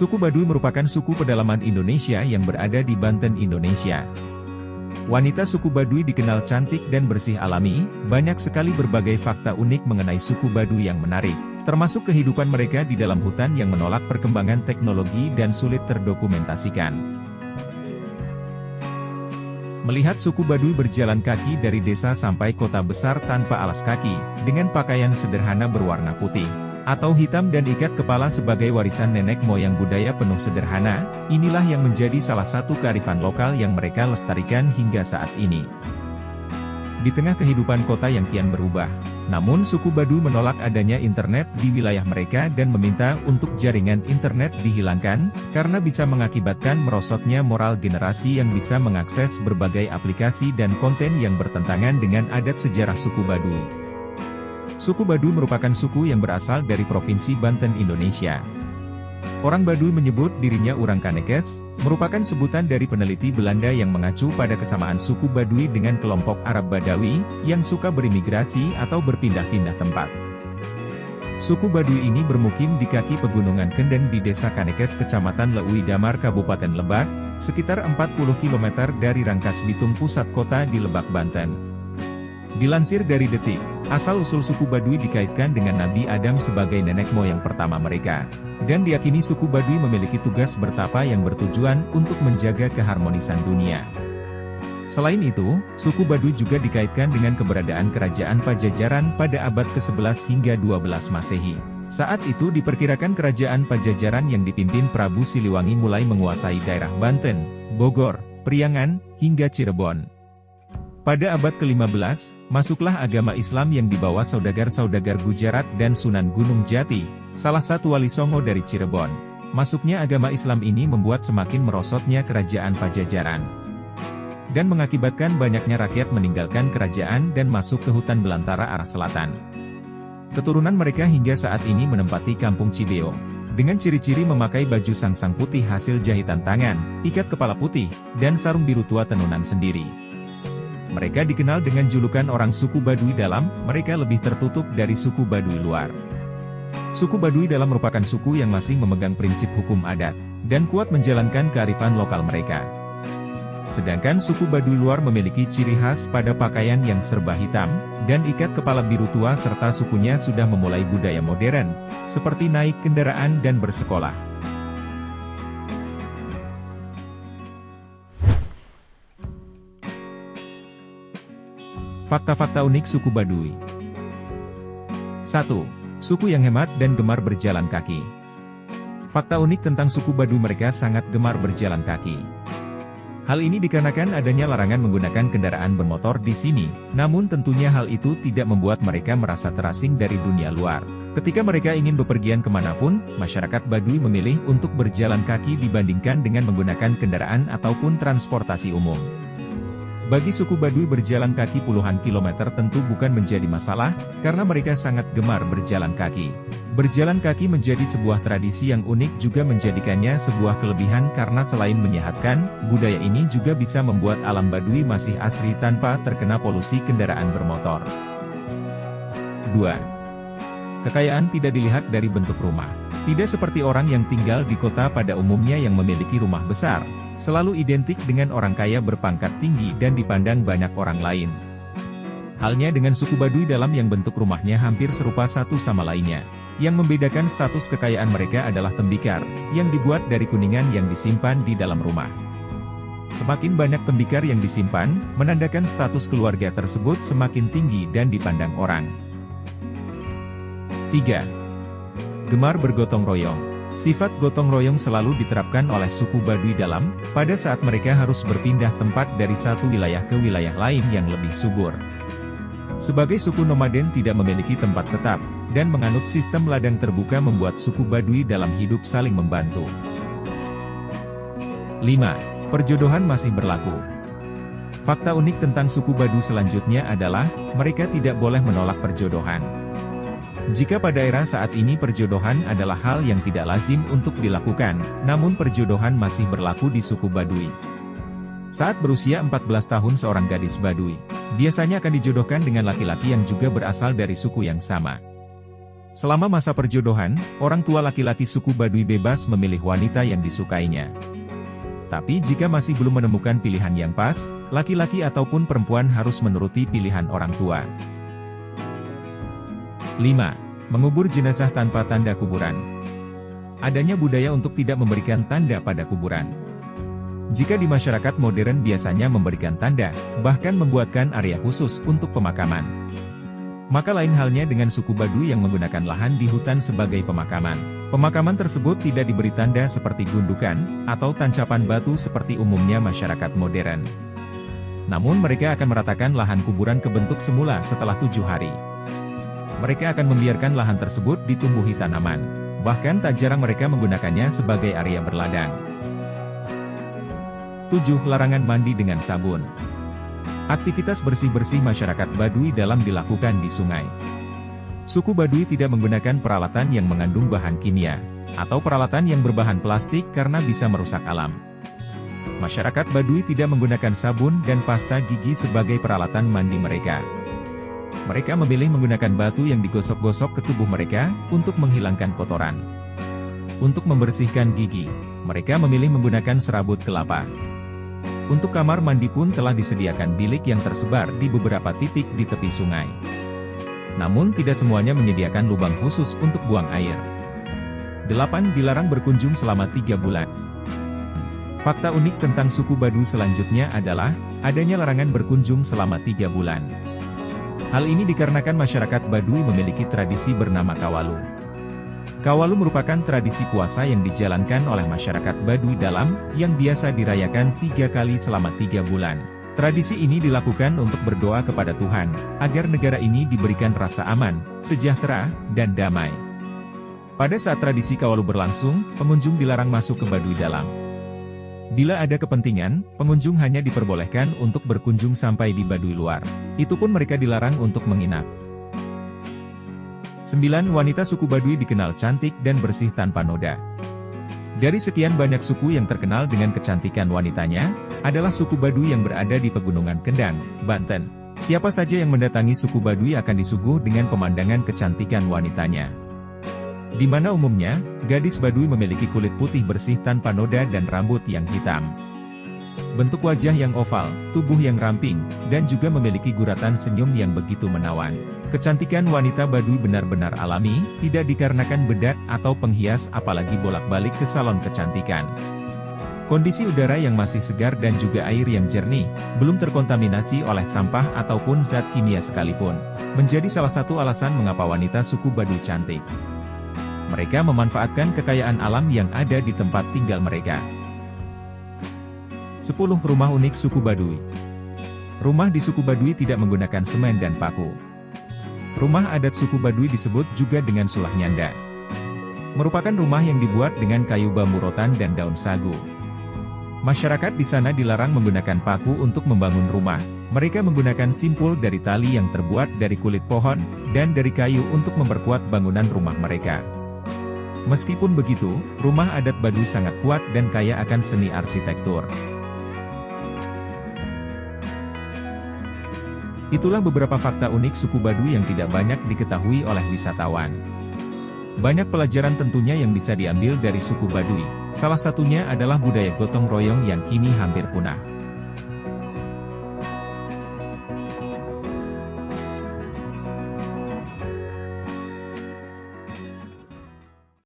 Suku Baduy merupakan suku pedalaman Indonesia yang berada di Banten, Indonesia. Wanita suku Baduy dikenal cantik dan bersih alami, banyak sekali berbagai fakta unik mengenai suku Baduy yang menarik, termasuk kehidupan mereka di dalam hutan yang menolak perkembangan teknologi dan sulit terdokumentasikan. Melihat suku Baduy berjalan kaki dari desa sampai kota besar tanpa alas kaki, dengan pakaian sederhana berwarna putih atau hitam dan ikat kepala sebagai warisan nenek moyang budaya penuh sederhana, inilah yang menjadi salah satu kearifan lokal yang mereka lestarikan hingga saat ini. Di tengah kehidupan kota yang kian berubah, namun suku Baduy menolak adanya internet di wilayah mereka dan meminta untuk jaringan internet dihilangkan, karena bisa mengakibatkan merosotnya moral generasi yang bisa mengakses berbagai aplikasi dan konten yang bertentangan dengan adat sejarah suku Baduy. Suku Baduy merupakan suku yang berasal dari Provinsi Banten, Indonesia. Orang Baduy menyebut dirinya Urang Kanekes, merupakan sebutan dari peneliti Belanda yang mengacu pada kesamaan suku Baduy dengan kelompok Arab Badawi, yang suka berimigrasi atau berpindah-pindah tempat. Suku Baduy ini bermukim di kaki pegunungan Kendeng di Desa Kanekes Kecamatan Leui Damar Kabupaten Lebak, sekitar 40 km dari Rangkas Bitung pusat kota di Lebak, Banten. Dilansir dari Detik, asal-usul suku Baduy dikaitkan dengan Nabi Adam sebagai nenek moyang pertama mereka, dan diyakini suku Baduy memiliki tugas bertapa yang bertujuan untuk menjaga keharmonisan dunia. Selain itu, suku Baduy juga dikaitkan dengan keberadaan Kerajaan Pajajaran pada abad ke-11 hingga 12 Masehi. Saat itu diperkirakan Kerajaan Pajajaran yang dipimpin Prabu Siliwangi mulai menguasai daerah Banten, Bogor, Priangan, hingga Cirebon. Pada abad ke-15, masuklah agama Islam yang dibawa saudagar-saudagar Gujarat dan Sunan Gunung Jati, salah satu wali Songo dari Cirebon. Masuknya agama Islam ini membuat semakin merosotnya Kerajaan Pajajaran, dan mengakibatkan banyaknya rakyat meninggalkan kerajaan dan masuk ke hutan belantara arah selatan. Keturunan mereka hingga saat ini menempati Kampung Cideo, dengan ciri-ciri memakai baju sangsang putih hasil jahitan tangan, ikat kepala putih, dan sarung biru tua tenunan sendiri. Mereka dikenal dengan julukan orang suku Baduy Dalam, mereka lebih tertutup dari suku Baduy Luar. Suku Baduy Dalam merupakan suku yang masih memegang prinsip hukum adat, dan kuat menjalankan kearifan lokal mereka. Sedangkan suku Baduy Luar memiliki ciri khas pada pakaian yang serba hitam, dan ikat kepala biru tua serta sukunya sudah memulai budaya modern, seperti naik kendaraan dan bersekolah. Fakta-fakta unik suku Baduy. 1. Suku yang hemat dan gemar berjalan kaki. Fakta unik tentang suku Baduy, mereka sangat gemar berjalan kaki. Hal ini dikarenakan adanya larangan menggunakan kendaraan bermotor di sini, namun tentunya hal itu tidak membuat mereka merasa terasing dari dunia luar. Ketika mereka ingin bepergian kemanapun, masyarakat Baduy memilih untuk berjalan kaki dibandingkan dengan menggunakan kendaraan ataupun transportasi umum. Bagi suku Baduy, berjalan kaki puluhan kilometer tentu bukan menjadi masalah, karena mereka sangat gemar berjalan kaki. Berjalan kaki menjadi sebuah tradisi yang unik, juga menjadikannya sebuah kelebihan karena selain menyehatkan, budaya ini juga bisa membuat alam Baduy masih asri tanpa terkena polusi kendaraan bermotor. 2. Kekayaan tidak dilihat dari bentuk rumah. Tidak seperti orang yang tinggal di kota pada umumnya yang memiliki rumah besar, selalu identik dengan orang kaya berpangkat tinggi dan dipandang banyak orang lain. Halnya dengan suku Baduy Dalam yang bentuk rumahnya hampir serupa satu sama lainnya. Yang membedakan status kekayaan mereka adalah tembikar, yang dibuat dari kuningan yang disimpan di dalam rumah. Semakin banyak tembikar yang disimpan, menandakan status keluarga tersebut semakin tinggi dan dipandang orang. 3. Gemar bergotong royong. Sifat gotong royong selalu diterapkan oleh suku Baduy Dalam, pada saat mereka harus berpindah tempat dari satu wilayah ke wilayah lain yang lebih subur. Sebagai suku nomaden tidak memiliki tempat tetap, dan menganut sistem ladang terbuka membuat suku Baduy Dalam hidup saling membantu. 5. Perjodohan masih berlaku. Fakta unik tentang suku Baduy selanjutnya adalah, mereka tidak boleh menolak perjodohan. Jika pada era saat ini perjodohan adalah hal yang tidak lazim untuk dilakukan, namun perjodohan masih berlaku di suku Baduy. Saat berusia 14 tahun seorang gadis Baduy biasanya akan dijodohkan dengan laki-laki yang juga berasal dari suku yang sama. Selama masa perjodohan, orang tua laki-laki suku Baduy bebas memilih wanita yang disukainya. Tapi jika masih belum menemukan pilihan yang pas, laki-laki ataupun perempuan harus menuruti pilihan orang tua. 5. Mengubur jenazah tanpa tanda kuburan. Adanya budaya untuk tidak memberikan tanda pada kuburan. Jika di masyarakat modern biasanya memberikan tanda, bahkan membuatkan area khusus untuk pemakaman. Maka lain halnya dengan suku Baduy yang menggunakan lahan di hutan sebagai pemakaman. Pemakaman tersebut tidak diberi tanda seperti gundukan, atau tancapan batu seperti umumnya masyarakat modern. Namun mereka akan meratakan lahan kuburan ke bentuk semula setelah 7 hari. Mereka akan membiarkan lahan tersebut ditumbuhi tanaman. Bahkan tak jarang mereka menggunakannya sebagai area berladang. 7. Larangan mandi dengan sabun. Aktivitas bersih-bersih masyarakat Baduy dalam dilakukan di sungai. Suku Baduy tidak menggunakan peralatan yang mengandung bahan kimia, atau peralatan yang berbahan plastik karena bisa merusak alam. Masyarakat Baduy tidak menggunakan sabun dan pasta gigi sebagai peralatan mandi mereka. Mereka memilih menggunakan batu yang digosok-gosok ke tubuh mereka, untuk menghilangkan kotoran. Untuk membersihkan gigi, mereka memilih menggunakan serabut kelapa. Untuk kamar mandi pun telah disediakan bilik yang tersebar di beberapa titik di tepi sungai. Namun tidak semuanya menyediakan lubang khusus untuk buang air. 8. Dilarang berkunjung selama 3 bulan. Fakta unik tentang suku Baduy selanjutnya adalah, adanya larangan berkunjung selama 3 bulan. Hal ini dikarenakan masyarakat Baduy memiliki tradisi bernama Kawalu. Kawalu merupakan tradisi puasa yang dijalankan oleh masyarakat Baduy dalam, yang biasa dirayakan 3 kali selama 3 bulan. Tradisi ini dilakukan untuk berdoa kepada Tuhan, agar negara ini diberikan rasa aman, sejahtera, dan damai. Pada saat tradisi Kawalu berlangsung, pengunjung dilarang masuk ke Baduy dalam. Bila ada kepentingan, pengunjung hanya diperbolehkan untuk berkunjung sampai di Baduy luar. Itu pun mereka dilarang untuk menginap. 9. Wanita suku Baduy dikenal cantik dan bersih tanpa noda. Dari sekian banyak suku yang terkenal dengan kecantikan wanitanya, adalah suku Baduy yang berada di Pegunungan Kendang, Banten. Siapa saja yang mendatangi suku Baduy akan disuguh dengan pemandangan kecantikan wanitanya. Di mana umumnya, gadis Baduy memiliki kulit putih bersih tanpa noda dan rambut yang hitam. Bentuk wajah yang oval, tubuh yang ramping, dan juga memiliki guratan senyum yang begitu menawan. Kecantikan wanita Baduy benar-benar alami, tidak dikarenakan bedak atau penghias apalagi bolak-balik ke salon kecantikan. Kondisi udara yang masih segar dan juga air yang jernih, belum terkontaminasi oleh sampah ataupun zat kimia sekalipun, menjadi salah satu alasan mengapa wanita suku Baduy cantik. Mereka memanfaatkan kekayaan alam yang ada di tempat tinggal mereka. 10. Rumah unik suku Baduy. Rumah di suku Baduy tidak menggunakan semen dan paku. Rumah adat suku Baduy disebut juga dengan sulah nyanda. Merupakan rumah yang dibuat dengan kayu bambu rotan dan daun sagu. Masyarakat di sana dilarang menggunakan paku untuk membangun rumah. Mereka menggunakan simpul dari tali yang terbuat dari kulit pohon, dan dari kayu untuk memperkuat bangunan rumah mereka. Meskipun begitu, rumah adat Baduy sangat kuat dan kaya akan seni arsitektur. Itulah beberapa fakta unik suku Baduy yang tidak banyak diketahui oleh wisatawan. Banyak pelajaran tentunya yang bisa diambil dari suku Baduy. Salah satunya adalah budaya gotong royong yang kini hampir punah.